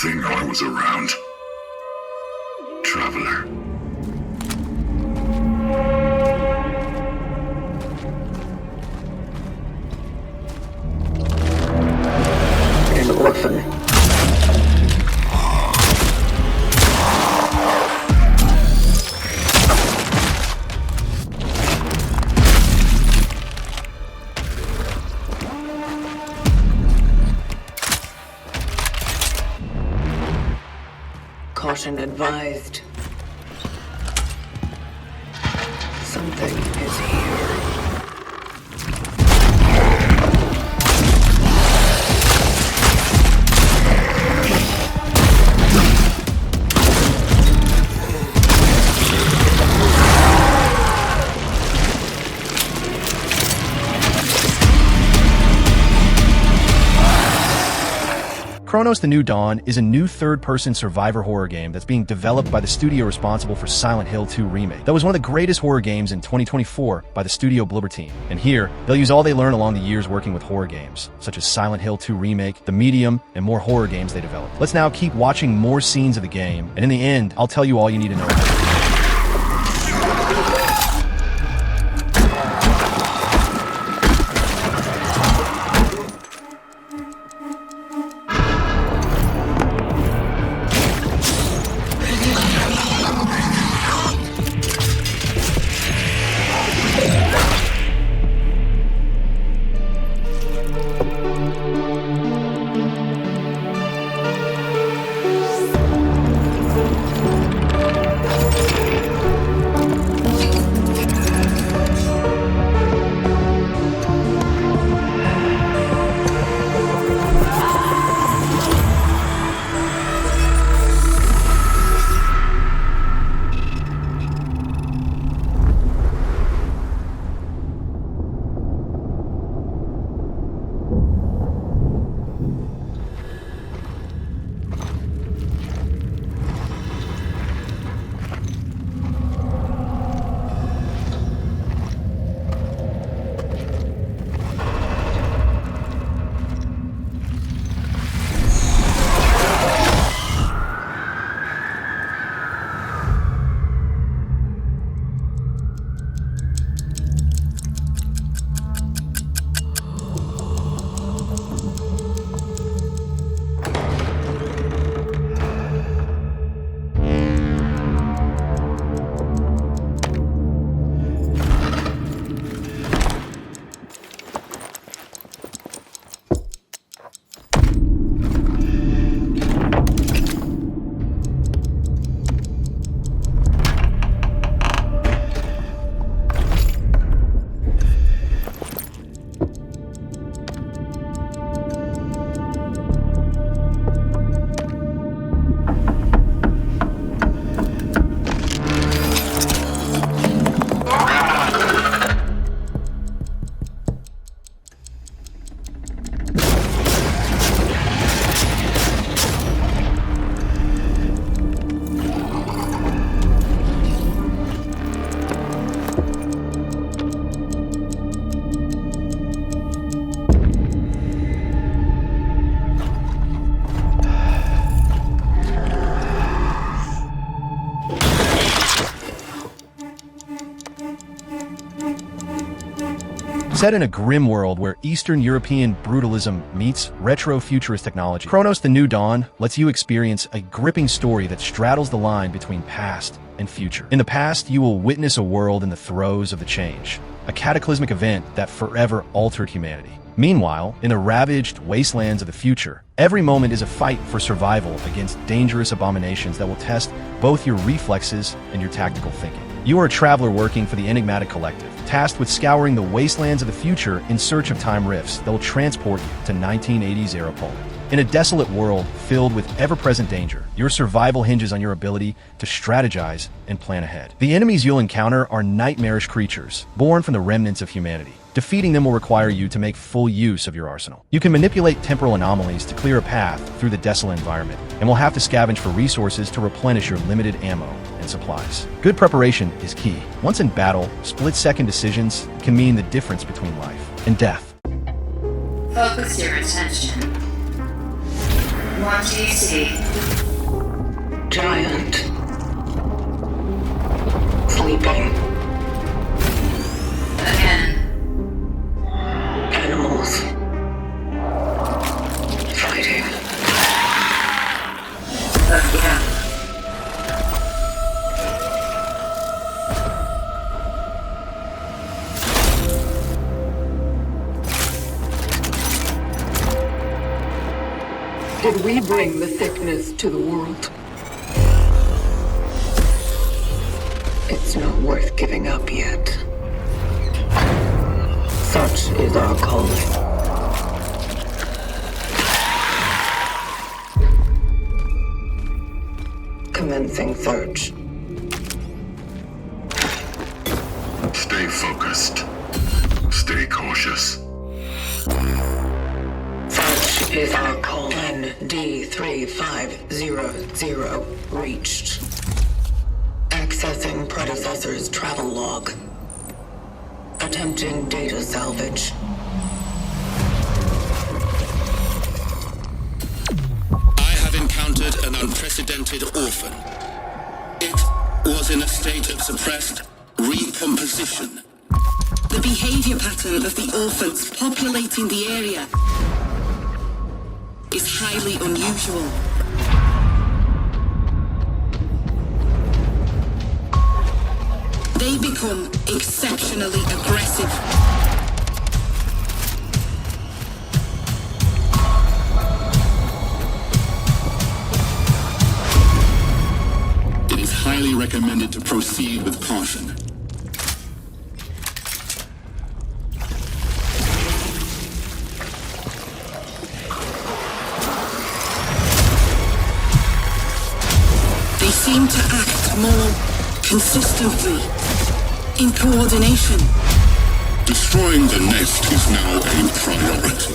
thing I was around. Traveler. An orphan. Caution advised. Something is here. Cronos: The New Dawn is a new third-person survivor horror game that's being developed by the studio responsible for Silent Hill 2 Remake. That was one of the greatest horror games in 2024 by the studio Bloober team. And here, they'll use all they learned along the years working with horror games, such as Silent Hill 2 Remake, The Medium, and more horror games they developed. Let's now keep watching more scenes of the game, and in the end, I'll tell you all you need to know. Set in a grim world where Eastern European brutalism meets retro-futurist technology, Cronos: The New Dawn lets you experience a gripping story that straddles the line between past and future. In the past, you will witness a world in the throes of the change, a cataclysmic event that forever altered humanity. Meanwhile, in the ravaged wastelands of the future, every moment is a fight for survival against dangerous abominations that will test both your reflexes and your tactical thinking. You are a traveler working for the Enigmatic Collective, tasked with scouring the wastelands of the future in search of time rifts that will transport you to 1980s-era Poland. In a desolate world filled with ever-present danger, your survival hinges on your ability to strategize and plan ahead. The enemies you'll encounter are nightmarish creatures, born from the remnants of humanity. Defeating them will require you to make full use of your arsenal. You can manipulate temporal anomalies to clear a path through the desolate environment, and will have to scavenge for resources to replenish your limited ammo and supplies. Good preparation is key. Once in battle, split-second decisions can mean the difference between life and death. Focus your attention. What do you see? Giant. Sleeping. Again. Animals. Fighting. Again. Did we bring the thickness to the world? It's not worth giving up yet. Such is our calling. Commencing search. Stay focused. Stay cautious. Such is our calling. D3500 reached. Accessing predecessor's travel log. Attempting data salvage. I have encountered an unprecedented orphan. It was in a state of suppressed recomposition. The behavior pattern of the orphans populating the area is highly unusual. They become exceptionally aggressive. It is highly recommended to proceed with caution. They seem to act more consistently, in coordination. Destroying the nest is now a priority.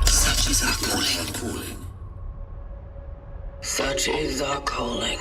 Such is our calling. Such is our calling.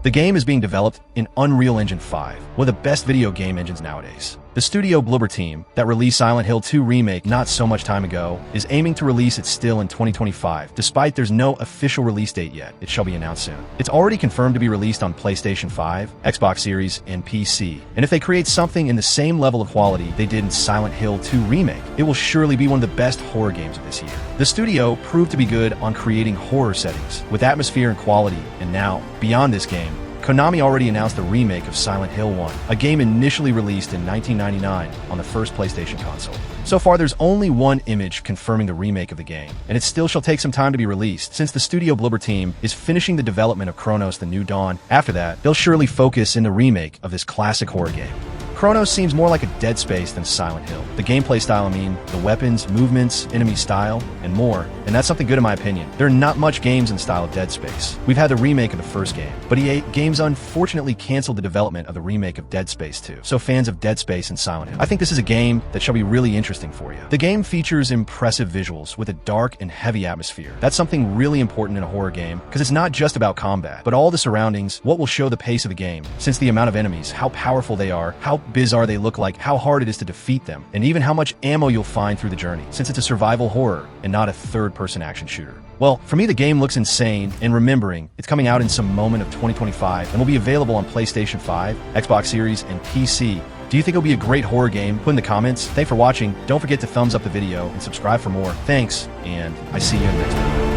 The game is being developed in Unreal Engine 5, one of the best video game engines nowadays. The studio Bloober team that released Silent Hill 2 Remake not so much time ago is aiming to release it still in 2025. Despite there's no official release date yet, it shall be announced soon. It's already confirmed to be released on PlayStation 5, Xbox Series, and PC. And if they create something in the same level of quality they did in Silent Hill 2 Remake, it will surely be one of the best horror games of this year. The studio proved to be good on creating horror settings with atmosphere and quality, and now, beyond this game, Konami already announced a remake of Silent Hill 1, a game initially released in 1999 on the first PlayStation console. So far, there's only one image confirming the remake of the game, and it still shall take some time to be released, since the studio Bloober team is finishing the development of Cronos: The New Dawn. After that, they'll surely focus in the remake of this classic horror game. Cronos seems more like a Dead Space than Silent Hill. The gameplay style, the weapons, movements, enemy style, and more. And that's something good in my opinion. There are not much games in the style of Dead Space. We've had the remake of the first game, but EA Games unfortunately canceled the development of the remake of Dead Space 2. So fans of Dead Space and Silent Hill, I think this is a game that shall be really interesting for you. The game features impressive visuals with a dark and heavy atmosphere. That's something really important in a horror game, because it's not just about combat, but all the surroundings, what will show the pace of the game, since the amount of enemies, how powerful they are, how bizarre they look like, how hard it is to defeat them, and even how much ammo you'll find through the journey, since it's a survival horror and not a third-person action shooter. Well, for me, the game looks insane, and remembering, it's coming out in some moment of 2025 and will be available on PlayStation 5, Xbox Series, and PC. Do you think it'll be a great horror game? Put in the comments. Thanks for watching. Don't forget to thumbs up the video and subscribe for more. Thanks, and I see you in the next video.